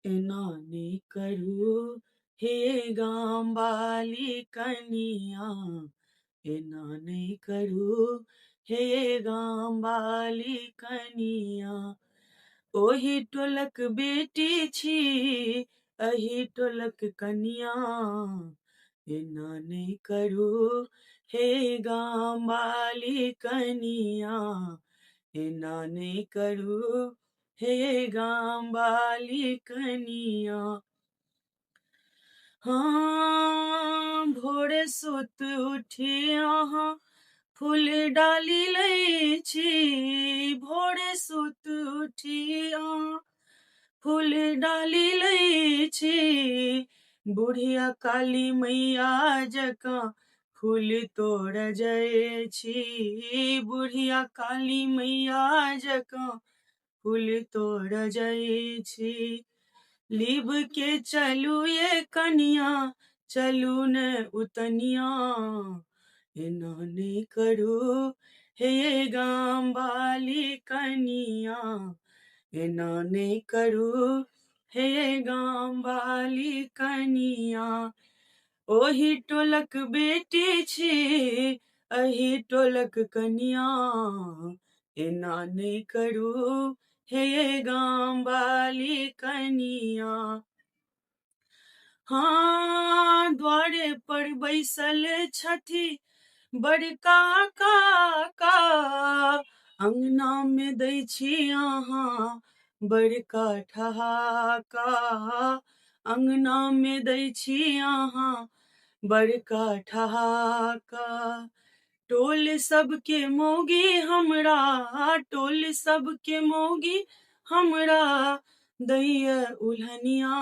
एना नहीं करू हे गाम वाली कनिया, एना नहीं करू हे गाम वाली कनिया। ओही टोलक बेटी छी, अही टोलक कनिया, एना नहीं करू हे गाम वाली कनिया, एना नहीं करू हे गाम वाली कनिया। हाँ भोरे सुत उठी अहाँ फूल डाली लै छी, भोरे सुत उठी अहाँ फूल डाली लै छी, बुढ़िया काली मैया जकाँ फूल तोड़ जाय छी, बुढ़िया काली मैया जकाँ फूल तोड़ जाय छी। लीब के चलू ये कनिया, चलू न उतनिया, एना नहीं करू हे गाम वाली कनिया, एना नहीं करू हे गाम वाली कनिया। ओही टोलक बेटी छी, अही टोलक कनिया, एना नहीं करू हे गाम वाली कनिया। हाँ द्वारे पर बैसल छथि बड़का काका, अंगना में दै छी अहाँ बड़का ठहाका, अंगना में दै छी अहाँ बड़का ठहाका। टोल सबके मौगी हमरा, टोल सबके मौगी हमरा दैया उल्हनिया,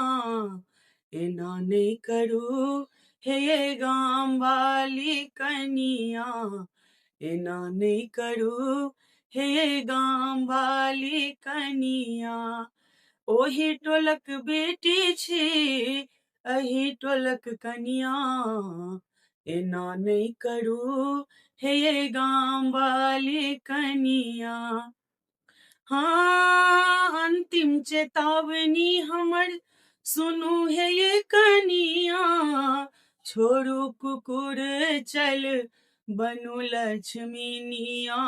एना नहीं करू हे गाम वाली कनिया, एना नहीं करू हे गाम वाली कनिया। ओही टोलक बेटी छी, अही टोलक कनिया, एना नहीं करू हे गाम वाली कनिया। हाँ अंतिम चेतावनी हमर सुनू हे ये कनिया, छोड़ू कुकुर चल बनू लक्ष्मीनिया,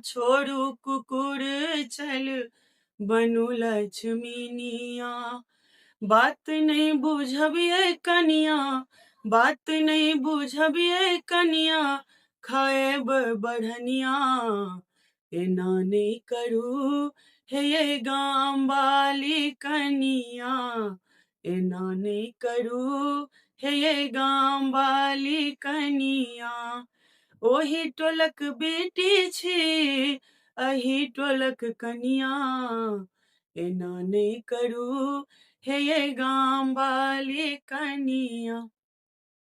छोड़ू कुकुर चल बनू लक्ष्मीनिया। बात नहीं बुझबिए कनिया, बात नहीं बुझबिए कनिया, खाएब बढ़निया, एना नहीं करू हे गाम वाली कनिया, एना नहीं करू हे गाम वाली कनिया। ओही टोलक बेटी छी, अही टोलक कनिया, एना नहीं करू हे गाम वाली कनिया।